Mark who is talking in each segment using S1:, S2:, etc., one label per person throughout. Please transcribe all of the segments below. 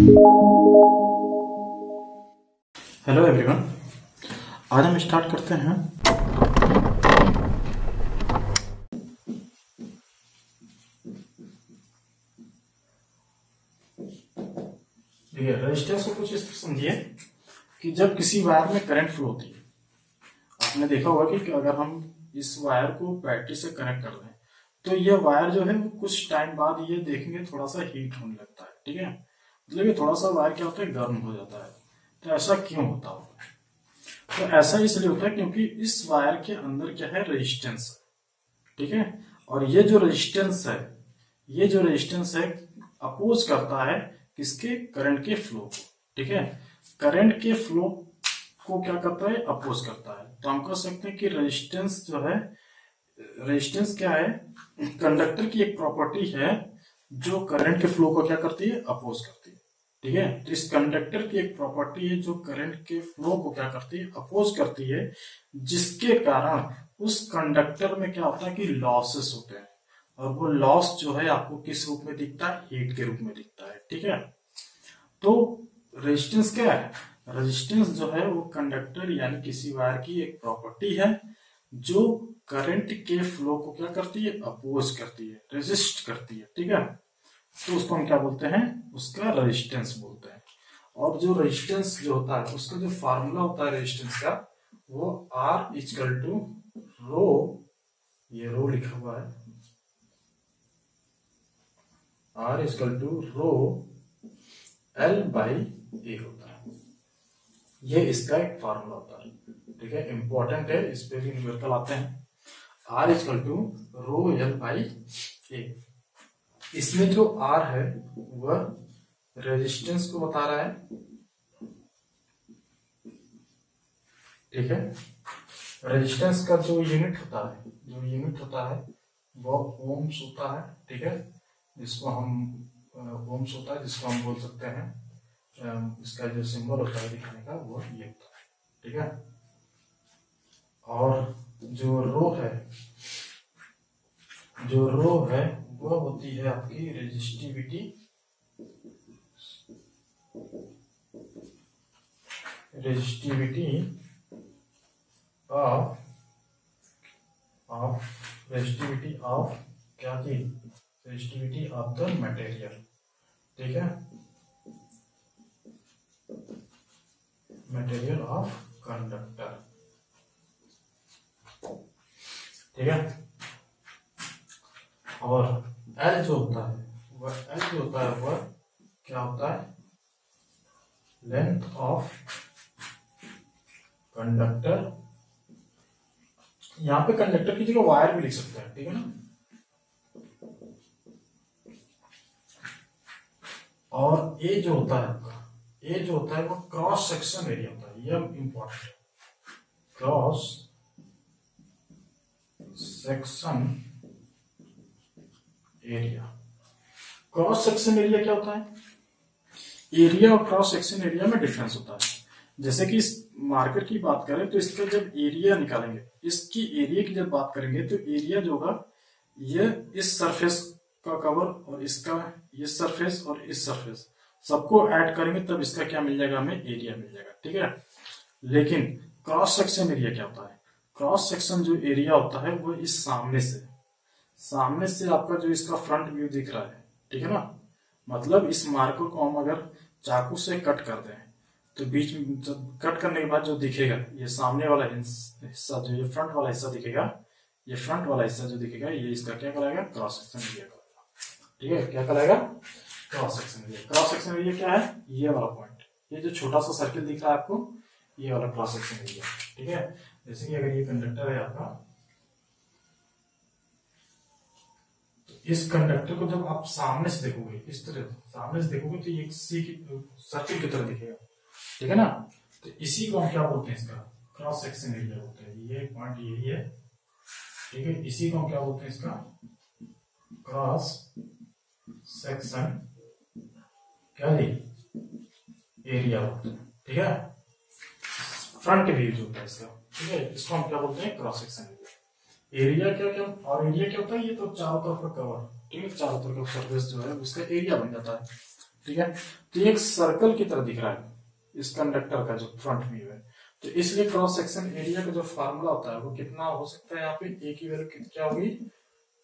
S1: Hello everyone, आज हम start करते हैं देखिए रेजिस्टेंस को कुछ इस तरह समझिए कि जब किसी वायर में करंट फ्लो होती है, आपने देखा होगा कि अगर हम इस वायर को बैटरी से कनेक्ट कर दें तो यह वायर जो है कुछ टाइम बाद ये देखेंगे थोड़ा सा हीट होने लगता है। ठीक है, मतलब ये थोड़ा सा वायर क्या होता है, गर्म हो जाता है। तो ऐसा क्यों होता होगा? तो ऐसा इसलिए होता है क्योंकि इस वायर के अंदर क्या है, रेजिस्टेंस है। ठीक है, और ये जो रेजिस्टेंस है अपोज करता है किसके, करंट के फ्लो को। ठीक है, करंट के फ्लो को क्या करता है, अपोज करता है। तो हम कह सकते हैं कि रेजिस्टेंस जो है, रेजिस्टेंस क्या है, कंडक्टर की एक प्रॉपर्टी है जो करंट के फ्लो को क्या करती है, अपोज करती है। ठीक है, तो इस कंडक्टर की एक प्रॉपर्टी है जो करंट के फ्लो को क्या करती है, अपोज करती है, जिसके कारण उस कंडक्टर में क्या होता है कि लॉसेस होते हैं, और वो लॉस जो है आपको किस रूप में दिखता है, हीट के रूप में दिखता है। ठीक है, तो रेजिस्टेंस क्या है, रेजिस्टेंस जो है वो कंडक्टर यानी किसी वायर की एक प्रॉपर्टी है जो करंट के फ्लो को क्या करती है, अपोज करती है, रेजिस्ट करती है। ठीक है, तो उसको हम क्या बोलते हैं, उसका रेजिस्टेंस बोलते हैं। और जो रेजिस्टेंस जो होता है उसका जो फार्मूला होता है रेजिस्टेंस का, वो R इक्वल टू रो, ये रो लिखा हुआ है, R equal to rho L by A होता है। ये इसका एक फार्मूला होता है। ठीक है, इंपॉर्टेंट है, इस पे भी न्यूमेरिकल आते हैं। R equal to rho L by A. इसमें जो R है वह रेजिस्टेंस को बता रहा है। ठीक है, रेजिस्टेंस का जो यूनिट होता है वो ओम्स होता है। ठीक है, जिसको हम ओम्स होता है, जिसको हम बोल सकते हैं, इसका जो सिंबल होता है दिखाने का वो ये होता है। ठीक है, और जो रो है वो होती है आपकी रेजिस्टिविटी ऑफ क्या थी, रेजिस्टिविटी ऑफ द मटेरियल। ठीक है, मटेरियल ऑफ कंडक्टर। ठीक है, और L जो होता है वह क्या होता है, लेंथ ऑफ कंडक्टर। यहां पे कंडक्टर की जगह वायर भी लिख सकते हैं। ठीक है ना, और ए जो होता है वो क्रॉस सेक्शन एरिया होता है। ये इंपॉर्टेंट है, cross section area. Cross section area क्या होता है, एरिया और क्रॉस सेक्शन एरिया में डिफरेंस होता है। जैसे कि इस मार्कर की बात करें तो इसका जब एरिया निकालेंगे, इसकी एरिया की जब बात करेंगे तो एरिया जो होगा ये इस सरफेस का कवर और इसका ये सरफेस और इस सरफेस सबको ऐड करेंगे तब इसका क्या मिल जाएगा, हमें एरिया मिल जाएगा। ठीक है, लेकिन क्रॉस सेक्शन एरिया क्या होता है, क्रॉस सेक्शन जो एरिया होता है वो इस सामने से आपका जो इसका फ्रंट व्यू दिख रहा है। ठीक है ना, मतलब इस मार्कर को हम अगर चाकू से कट कर दें तो बीच में कट करने के बाद जो दिखेगा, ये सामने वाला हिस्सा जो ये फ्रंट वाला हिस्सा दिखेगा, ये फ्रंट वाला हिस्सा जो दिखेगा ये इसका क्या कहलाएगा, क्रॉस सेक्शन एरिया कहलाएगा। ठीक है, क्या कहलाएगा, cross section area. Cross section area क्या है, ये वाला पॉइंट, ये जो छोटा सा सर्किल दिख रहा है आपको, ये वाला क्रॉस सेक्शन एरिया। ठीक है, जैसे कि अगर ये कंडक्टर है आपका, इस कंडक्टर को जब आप सामने से देखोगे, इस तरह सामने से देखोगे तो ये सर्किल की तरह दिखेगा। ठीक है ना, तो इसी को हम क्या बोलते हैं, इसका क्रॉस सेक्शन एरिया बोलते हैं। ये पॉइंट यही है। ठीक है, इसी को हम क्या बोलते हैं, इसका क्रॉस सेक्शन क्या एरिया बोलते हैं। ठीक है, फ्रंट व्यू जो होता है इसका। ठीक है, इसको हम क्या बोलते हैं, क्रॉस सेक्शन एरिया। एरिया क्या और एरिया क्या होता है, ये तो चारों तरफ का कवर। ठीक है, चारों तरफ का सरफेस जो है उसका एरिया बन जाता है। ठीक है। तो ये एक सर्कल की तरह दिख रहा है इस कंडक्टर का जो फ्रंट व्यू है, तो इसलिए क्रॉस सेक्शन एरिया का जो फार्मूला होता है वो कितना हो सकता है, यहाँ पे ए की वैल्यू क्या होगी,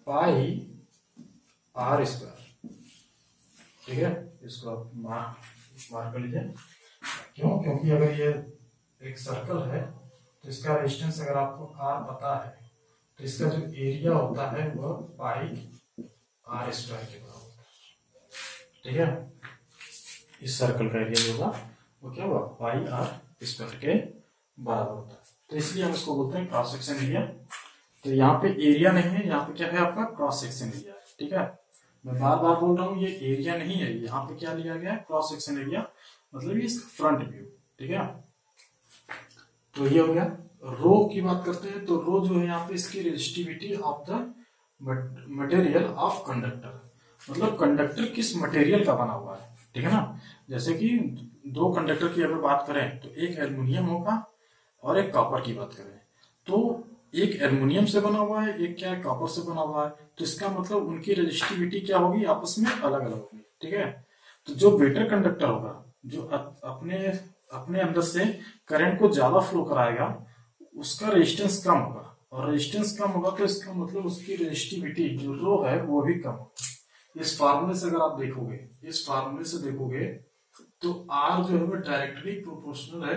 S1: पाई आर स्क्वायर। ठीक है, इसको आप मार्क कर लीजिए। क्यों? क्योंकि अगर ये एक सर्कल है तो इसका रेजिस्टेंस अगर आपको आर पता है तो इसका जो एरिया होता है वह पाई आर स्क्वायर के बराबर। ठीक है, इस सर्कल का एरिया जो होगा वो क्या होगा, पाई आर स्क्वायर के बराबर होता है। तो इसलिए हम इसको बोलते हैं क्रॉस सेक्शन एरिया। तो यहाँ पे एरिया नहीं है, यहाँ पे क्या है आपका क्रॉस सेक्शन एरिया है। ठीक है, मैं बार बार बोल रहा हूँ ये एरिया नहीं है, यहाँ पे क्या लिया गया है, क्रॉस सेक्शन एरिया, मतलब ये इसका फ्रंट व्यू। ठीक है, तो ये हो गया। रो की बात करते हैं तो रो जो है यहाँ पे इसकी resistivity of the material of conductor, मतलब कंडक्टर किस मटेरियल का बना हुआ है। ठीक है ना, जैसे कि दो कंडक्टर की अगर बात करें तो एक एल्युमिनियम होगा और एक कॉपर की बात करें तो एक एल्युमिनियम से बना हुआ है, एक क्या है कॉपर से बना हुआ है, तो इसका मतलब उनकी रेजिस्टिविटी क्या होगी, आपस में अलग अलग होगी। ठीक है, तो जो बेटर कंडक्टर होगा, जो अपने अपने अंदर से करंट को ज्यादा फ्लो कराएगा, उसका रेजिस्टेंस कम होगा, और रेजिस्टेंस कम होगा तो इसका मतलब उसकी रेजिस्टिविटी जो रो है वो भी कम होगा। इस फार्मूले से अगर आप देखोगे, इस फार्मूले से देखोगे तो आर जो है वो डायरेक्टली प्रोपोर्शनल है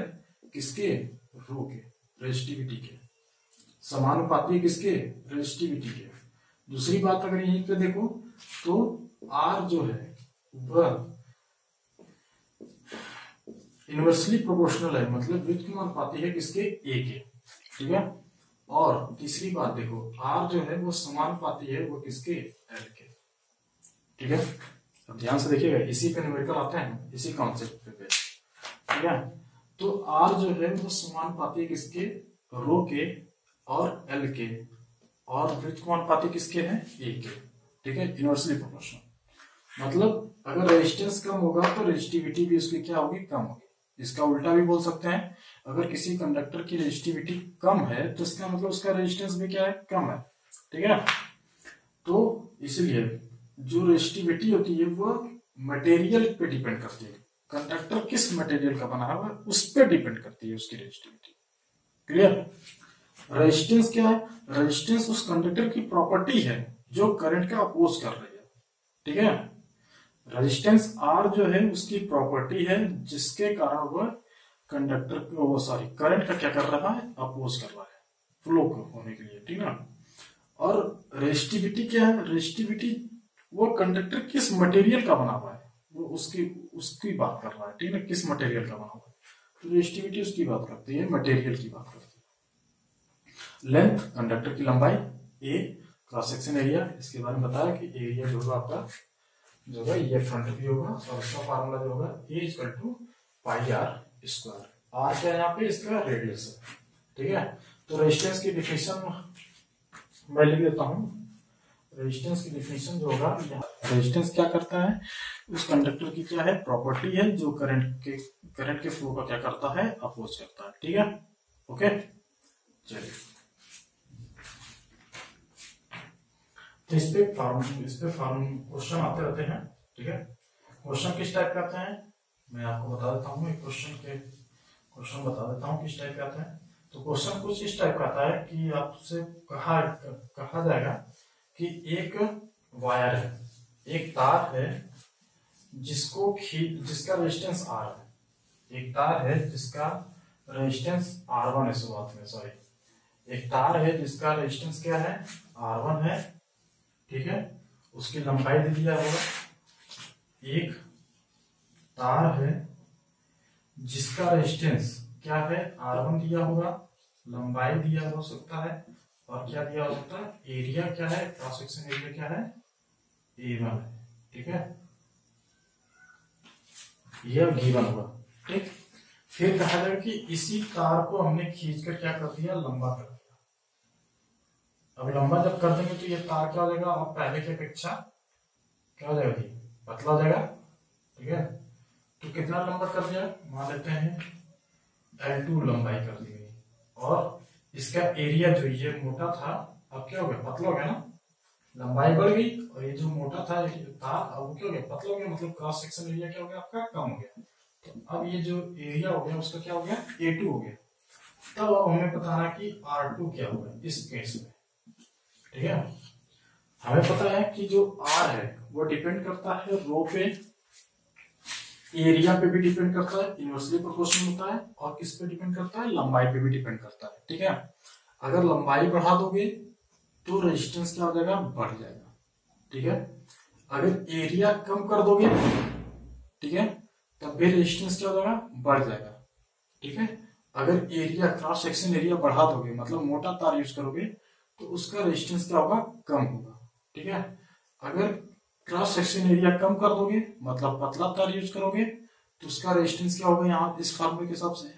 S1: किसके, रो के रेजिस्टिविटी के, समानुपाती किसके, रेजिस्टिविटी के। दूसरी बात अगर यहीं पे देखो तो आर जो है वह इनवर्सली प्रोपोर्शनल है, मतलब व्युत्क्रमानुपाती है किसके, ए के। ठीक है, और तीसरी बात देखो आर जो है वो समानुपाती है वो किसके, एल के। ठीक है, अब ध्यान से देखिएगा, इसी पे न्यूमेरिकल आते हैं, इसी कॉन्सेप्ट पे। ठीक है, तो आर जो है वो समानुपाती किसके, रो के और एल के, और व्युत्क्रमानुपाती किसके हैं, ए के। ठीक है, इनवर्सली प्रोपोर्शनल, मतलब अगर रेजिस्टेंस कम होगा तो रेजिस्टिविटी भी उसकी क्या होगी, कम होगी। इसका उल्टा भी बोल सकते हैं, अगर किसी कंडक्टर की रेजिस्टिविटी कम है तो इसका मतलब उसका रेजिस्टेंस भी क्या है, कम है। ठीक है, तो इसलिए जो रेजिस्टिविटी होती है वो मटेरियल पे डिपेंड करती है, कंडक्टर किस मटेरियल का बना हुआ है उस पर डिपेंड करती है उसकी रेजिस्टिविटी। क्लियर? रेजिस्टेंस क्या है, रेजिस्टेंस उस कंडक्टर की प्रॉपर्टी है जो करंट का अपोज कर रही है। ठीक है, रेजिस्टेंस आर जो है उसकी प्रॉपर्टी है जिसके कारण वह कंडक्टर को, वो सॉरी करंट का क्या कर रहा है, अपोज कर रहा है फ्लो होने के लिए। ठीक है, और रेजिस्टिविटी क्या है, रेजिस्टिविटी वो कंडक्टर किस मटेरियल का बना हुआ है वो उसकी बात कर रहा है। ठीक है, किस मटेरियल का बना हुआ है, तो रेजिस्टिविटी उसकी बात करती है, मटेरियल की बात करती है। लेंथ कंडक्टर की लंबाई, ए क्रॉस सेक्शन एरिया, इसके बारे में बताया कि एरिया जो होगा आपका जो होगा ये फ्रंट व्यू होगा, और इसका फार्मूला जो होगा A equal to pi are square. R क्या है यहाँ पे, इसका रेडियस है। ठीक है, तो रेजिस्टेंस की डिफिनेशन मैं लिख देता हूं। रेजिस्टेंस की डिफिनेशन जो होगा, रेजिस्टेंस क्या करता है, उस कंडक्टर की क्या है, प्रॉपर्टी है जो करंट के फ्लो का क्या करता है, अपोज करता है। ठीक है, ओके, चलिए तो इस पे क्वेश्चन आते रहते हैं। ठीक है, क्वेश्चन किस टाइप के आते हैं मैं आपको बता देता हूँ, एक क्वेश्चन बता देता हूँ किस टाइप के आते हैं। तो क्वेश्चन कुछ इस टाइप का आता है कि आपसे कहा जाएगा कि एक वायर है, एक तार है जिसका रेजिस्टेंस आर है, एक तार है जिसका रेजिस्टेंस R1 है, शुरुआत में सॉरी, एक तार है जिसका रेजिस्टेंस क्या है, R1 है। ठीक है, उसकी लंबाई दे दिया होगा, एक तार है जिसका रेजिस्टेंस क्या है, R1 दिया होगा, लंबाई दिया हो सकता है, और क्या दिया हो सकता है, एरिया क्या है, क्रॉस सेक्शन एरिया क्या है, A1 है। ठीक है, यह गिवन होगा। ठीक, फिर कहा जाएगा कि इसी तार को हमने खींचकर क्या कर दिया, लंबा कर दिया। अब लंबा जब कर देंगे तो ये तार क्या हो जाएगा, अब पहले की अपेक्षा क्या हो जाएगा, पतला हो जाएगा। ठीक है, तो कितना लंबा कर दिया, मान लेते हैं L2 लंबाई कर दी गई, और इसका एरिया जो ये मोटा था अब क्या हो गया, पतला हो गया ना। लंबाई बढ़ गई और ये जो मोटा था वो क्या हो गया, पतला हो गया, मतलब क्रॉस सेक्शन एरिया क्या हो गया आपका, कम हो गया। तो अब ये जो एरिया हो गया उसका क्या हो गया, A2 हो गया। तब अब हमें बताना कि R2 क्या होगा इस केस में। ठीक है, हमें पता है कि जो R है वो डिपेंड करता है रो पे, एरिया पे भी डिपेंड करता है, इनवर्सली प्रोपोर्शनल होता है, और किस पे डिपेंड करता है, लंबाई पे भी डिपेंड करता है। ठीक है, अगर लंबाई बढ़ा दोगे तो रेजिस्टेंस क्या हो जाएगा, बढ़ जाएगा। ठीक है, अगर एरिया कम कर दोगे, ठीक है, तब भी रेजिस्टेंस क्या हो जाएगा, बढ़ जाएगा। ठीक है, अगर एरिया क्रॉस सेक्शन एरिया बढ़ा दोगे, मतलब मोटा तार यूज करोगे, तो उसका रेजिस्टेंस क्या होगा, कम होगा। ठीक है, अगर क्रॉस सेक्शन एरिया कम कर दोगे, मतलब पतला तार यूज करोगे, तो उसका रेजिस्टेंस क्या होगा, यहाँ इस फार्मूले के हिसाब से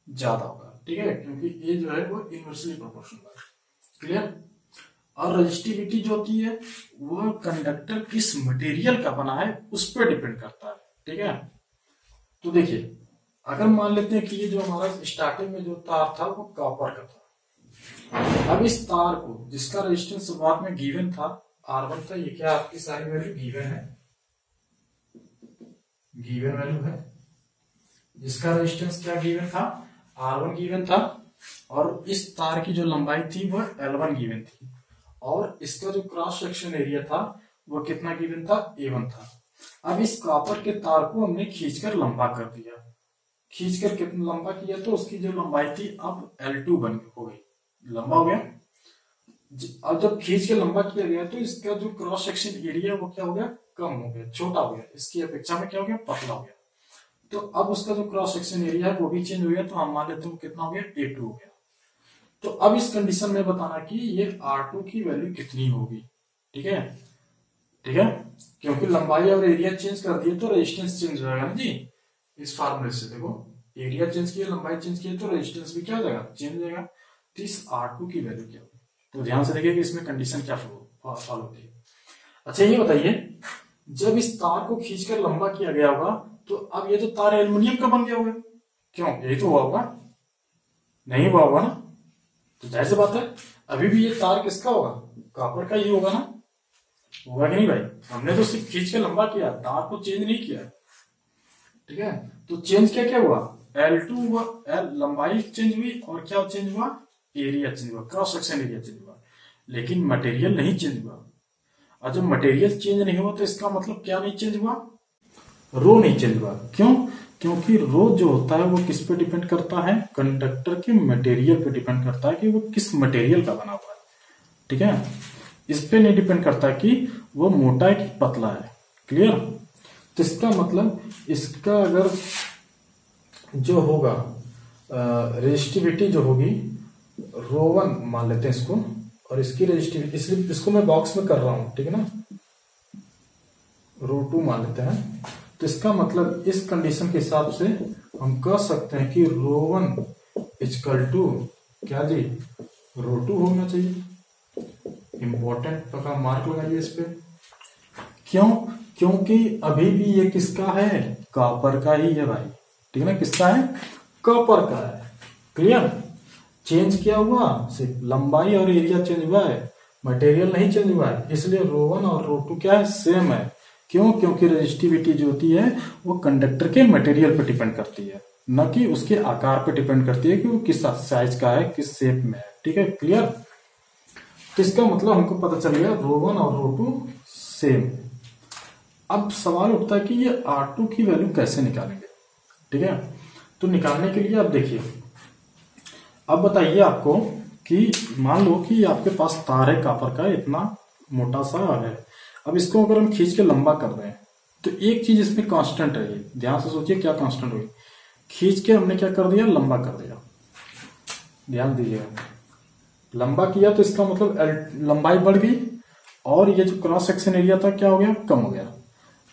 S1: ज्यादा होगा। ठीक है, क्योंकि ये जो है वो इनवर्सली प्रोपोर्शनल है। क्लियर। और रजिस्टिविटी जो होती है वो कंडक्टर किस मटेरियल का बना है उस पर डिपेंड करता है। ठीक है, तो देखिए अगर मान लेते हैं कि ये जो हमारा स्टार्टिंग में जो तार था वो कॉपर का था, अब इस तार को जिसका रेजिस्टेंस शुरुआत में गिवन था R1 था, ये क्या आपकी सारी वैल्यू गिवन है, गिवन वैल्यू है, जिसका रेजिस्टेंस क्या गिवन था, R1 गिवन था, और इस तार की जो लंबाई थी वो L1 गिवन थी, और इसका जो क्रॉस सेक्शन एरिया था वो कितना गिवन था, A1 था। अब इस कॉपर के तार को हमने खींचकर लंबा कर दिया, खींचकर कितना लंबा किया, तो उसकी जो लंबाई थी अब L2 बन हो गई, लंबा हो गया। अब जब खींच के लंबा किया गया तो इसका जो क्रॉस सेक्शन एरिया वो क्या हो गया, कम हो गया, छोटा हो गया, इसकी अपेक्षा में क्या हो गया, पतला हो गया। तो अब उसका जो क्रॉस सेक्शन एरिया है वो भी चेंज हो गया, तो हम मान लेते हैं कितना हो गया, A2 हो गया। तो अब इस कंडीशन में बताना कि ये R2 की वैल्यू कितनी होगी। ठीक है, ठीक है, क्योंकि लंबाई और एरिया चेंज कर दिए तो रेजिस्टेंस चेंज हो जाएगा ना जी। इस फार्मूले से देखो, एरिया चेंज किया, लंबाई चेंज किया, तो रेजिस्टेंस भी क्या हो जाएगा, चेंज हो जाएगा। तो इस R2 की वैल्यू क्या होगी, तो ध्यान से देखिए कि इसमें कंडीशन क्या फॉलो होती है। अच्छा ये बताइए, जब इस तार को खींचकर लंबा किया गया होगा तो अब ये तो तार एल्युमिनियम का बन गया होगा, क्यों, यही तो हुआ होगा, नहीं हुआ होगा ना, तो जाहिर सी बात है अभी भी ये तार किसका होगा, कॉपर का ही होगा ना, होगा कि नहीं भाई, हमने तो सिर्फ खींच के लंबा किया, तार को चेंज नहीं किया। ठीक है, तो चेंज क्या क्या हुआ, L2 हुआ, लंबाई चेंज हुई, और क्या चेंज हुआ, एरिया चेंज हुआ, क्रॉस सेक्शन एरिया चेंज हुआ, लेकिन मटेरियल नहीं चेंज हुआ। और जब मटेरियल चेंज नहीं हुआ तो इसका मतलब क्या नहीं चेंज हुआ, रो नहीं चेंज हुआ। क्यों, क्योंकि रो जो होता है वो किस पे डिपेंड करता है, कंडक्टर के मटेरियल पे डिपेंड करता है कि वो किस मटेरियल का बना हुआ है। ठीक है, इस पे नहीं डिपेंड करता कि वो मोटा है कि पतला है। क्लियर, तो इसका मतलब इसका अगर जो होगा रेजिस्टिविटी जो होगी रो1 मान लेते हैं इसको, और इसकी रेजिस्टिविटी, इसलिए इसको मैं बॉक्स में कर रहा हूं, ठीक है ना, रो2 मान लेते हैं। तो इसका मतलब इस कंडीशन के हिसाब से हम कह सकते हैं कि रो1 इक्वल टू क्या जी, रो2 होना चाहिए। इंपॉर्टेंट का मार्क लगाइए इस पे, क्यों, क्योंकि अभी भी ये किसका है, कॉपर का ही है भाई। ठीक है ना, किसका है, कॉपर का है। क्लियर, चेंज क्या हुआ, सिर्फ लंबाई और एरिया चेंज हुआ है, मटेरियल नहीं चेंज हुआ है, इसलिए रो1 और रो2 क्या है, सेम है। क्यों, क्योंकि रेजिस्टिविटी जो होती है वो कंडक्टर के मटेरियल पर डिपेंड करती है, न कि उसके आकार पर डिपेंड करती है कि वो किस साइज का है, किस शेप में है। ठीक है, क्लियर, तो इसका मतलब हमको पता चल गया रो1 और रो2 सेम। अब सवाल उठता है कि ये R2 की वैल्यू कैसे निकालेंगे। ठीक है, तो निकालने के लिए अब देखिए, अब बताइए आपको कि मान लो कि आपके पास तार है कॉपर का, इतना मोटा सा है। अब इसको अगर हम खींच के लंबा कर रहे हैं तो एक चीज इसमें कांस्टेंट है, ध्यान से सोचिए क्या कांस्टेंट होगी, खींच के हमने क्या कर दिया, लंबा कर दिया। ध्यान दीजिएगा, लंबा किया तो इसका मतलब लंबाई बढ़ गई, और ये जो क्रॉस सेक्शन एरिया था क्या हो गया, कम हो गया।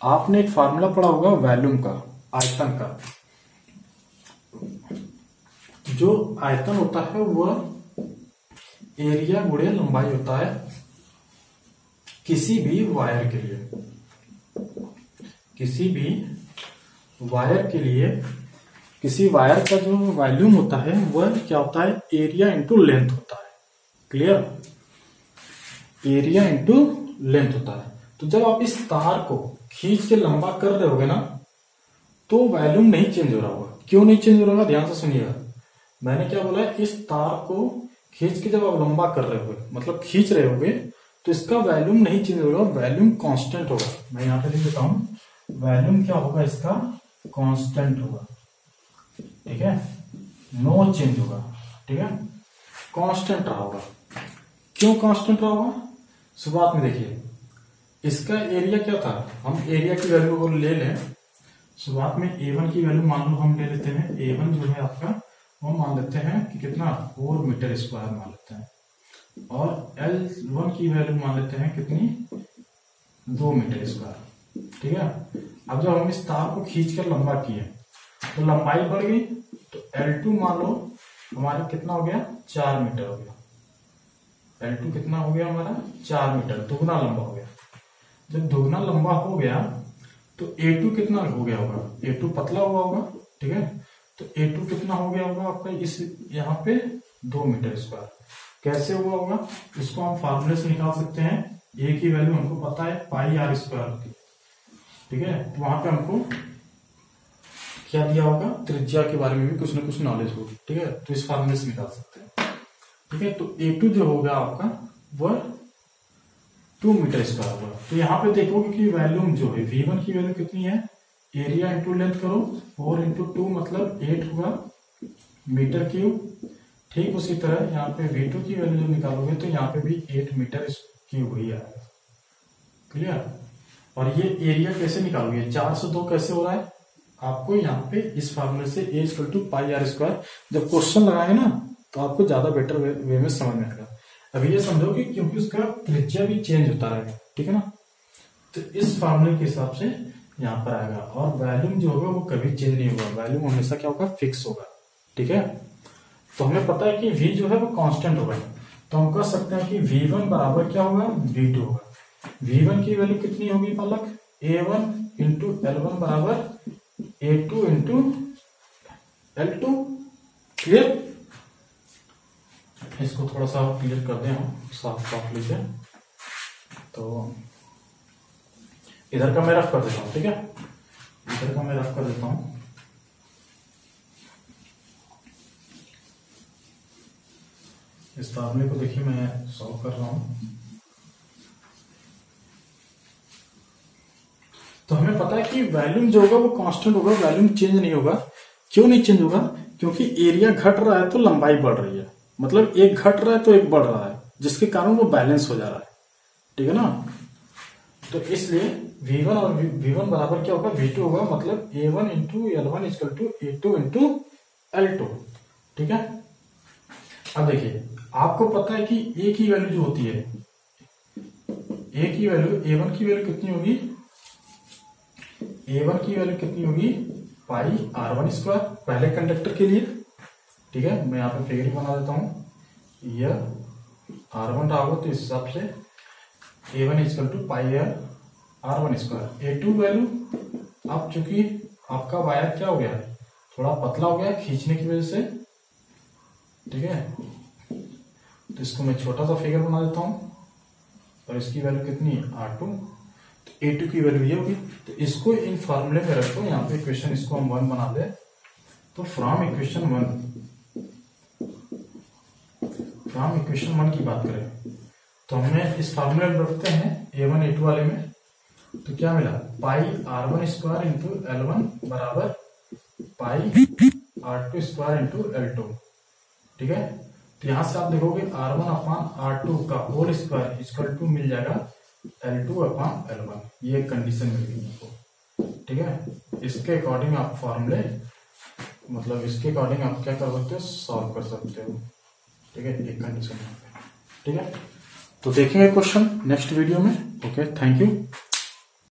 S1: आपने एक फार्मूला पढ़ा होगा वॉल्यूम का, आयतन का। जो आयतन होता है वह एरिया गुणे लंबाई होता है किसी भी वायर के लिए, किसी भी वायर के लिए। किसी वायर का जो वॉल्यूम होता है वह क्या होता है, एरिया इंटू लेंथ होता है। क्लियर, एरिया इंटू लेंथ होता है। तो जब आप इस तार को खींच के लंबा कर रहे होगे ना, तो वॉल्यूम नहीं चेंज हो रहा होगा। क्यों नहीं चेंज हो रहा होगा, ध्यान से सुनिएगा। मैंने क्या बोला है, इस तार को खींच के जब आप लंबा कर रहे होगे, मतलब खींच रहे होगे, तो इसका वॉल्यूम नहीं चेंज होगा, वॉल्यूम कांस्टेंट होगा। मैं यहां पे लिख देता हूं, वॉल्यूम क्या होगा इसका, कांस्टेंट होगा। ठीक है, नो चेंज होगा। ठीक है, कांस्टेंट रहा होगा। क्यों कांस्टेंट रहा होगा, शुरुआत में देखिए इसका एरिया क्या था, हम एरिया की वैल्यू को ले लें। शुरुआत में A1 की वैल्यू मान लो हम ले लेते हैं, A1 जो है आपका वो मान लेते हैं कि कितना, 4 मीटर स्क्वायर मान लेते हैं, और L1 की वैल्यू मान लेते हैं कितनी, 2 मीटर स्क्वायर। ठीक है, अब जब हम इस तार को खींचकर लंबा किए तो लंबाई बढ़ गई, तो L2 मान लो हमारा कितना हो गया, 4 मीटर हो गया। L2 कितना हो गया हमारा, 4 मीटर, दुगना लंबा हो गया। जब दुगना लंबा हो गया तो A2 कितना हो गया होगा, A2 पतला हुआ होगा। ठीक है, तो A2 कितना हो गया होगा आपका, इस यहाँ पे 2 मीटर स्क्वायर। कैसे हुआ होगा, इसको हम फार्मूले से निकाल सकते हैं। A की वैल्यू हमको पता है पाई आर स्क्वायर होती है। ठीक है, तो वहां पे हमको क्या दिया होगा, त्रिज्या के बारे में भी कुछ ना कुछ नॉलेज होगी। ठीक है, तो इस फार्मूले से निकाल सकते हैं। ठीक है, तो A2 जो होगा आपका वह 2 मीटर स्क्वायर होगा। तो यहाँ पे देखोगे कि वॉल्यूम जो है V1 की वैल्यू कितनी है, एरिया इंटू लेंथ करो, 4 इंटू 2 मतलब 8 होगा मीटर क्यूब। ठीक उसी तरह यहाँ पे V2 की वैल्यू जो निकालोगे तो यहाँ पे भी 8 मीटर क्यूब ही आएगा। क्लियर। और ये एरिया कैसे निकालोगे, 4 से 2 कैसे हो रहा है, आपको यहाँ पे इस फार्मूले से A equal to pi are square जब क्वेश्चन लगाएंगे ना तो आपको ज्यादा बेटर वे में समझ में आएगा। अभी ये समझोगे क्योंकि उसका त्रिज्या भी चेंज होता रहेगा। ठीक है ना, तो इस फार्मूले के हिसाब से यहाँ पर आएगा। और वॉल्यूम जो होगा वो कभी चेंज नहीं होगा, वॉल्यूम हमेशा क्या होगा, फिक्स होगा। ठीक है, तो हमें पता है कि V जो है वो कांस्टेंट होगा, तो हम कह सकते हैं कि V1 बराबर क्या होगा, V2 होगा। V1 की वैल्यू कितनी होगी पालक, A1 इंटू L1 बराबर A2 इंटू L2। क्लियर, इसको थोड़ा सा क्लियर कर दें हम, साफ साफ लीजिए। तो इधर का मैं रफ कर देता हूं। ठीक है, इधर का मैं रफ कर देता हूं। इस फार्मूले को देखिए मैं सॉल्व कर रहा हूं। तो हमें पता है कि वॉल्यूम जो होगा वो कांस्टेंट होगा, वॉल्यूम चेंज नहीं होगा। क्यों नहीं चेंज होगा, क्योंकि एरिया घट रहा है तो लंबाई बढ़ रही है, मतलब एक घट रहा है तो एक बढ़ रहा है, जिसके कारण वो बैलेंस हो जा रहा है। ठीक है ना, तो इसलिए V1 और V1 बराबर क्या होगा, V2 होगा, मतलब A1 into L1 equal to A2 into L2। ठीक है, अब देखिए आपको पता है कि A की वैल्यू जो होती है, A की वैल्यू, A1 की वैल्यू कितनी होगी, A1 की वैल्यू कितनी होगी, पाई R1 स्क्वायर पहले कंडक्टर के लिए। ठीक है, मैं यहाँ पे फिगर बना देता हूं, यह R1 रहा होगा तो इस हिसाब से A1 equal to pi R1 square. A2 value, अब चूंकि आपका वायर क्या हो गया, थोड़ा पतला हो गया खींचने की वजह से। ठीक है, तो इसको मैं छोटा सा फिगर बना देता हूं, और इसकी वैल्यू कितनी है, R2। तो A2 की वैल्यू ये होगी, तो इसको इन फॉर्मूले में रखो। यहाँ पे इक्वेशन इसको हम 1 बना ले, तो फ्रॉम इक्वेशन 1 की बात करें तो हमें इस फॉर्मूले में रखते हैं A1 A2 वाले में, तो क्या मिला, पाई R1 स्क्वायर इंटू L1 बराबर पाई R2 स्क्वायर इंटू L2। ठीक है, तो यहां से आप देखोगे R1 अपान R2 का होल स्क्वायर इक्वल टू मिल जाएगा L2 अपान L1। ये कंडीशन मिल गई आपको। ठीक है, इसके अकॉर्डिंग आप फॉर्मूले, मतलब इसके अकॉर्डिंग आप क्या कर सकते हो, सॉल्व कर सकते हो। ठीक है, एक कंडीशन। ठीक है, तो देखेंगे क्वेश्चन नेक्स्ट वीडियो में। Okay, thank you.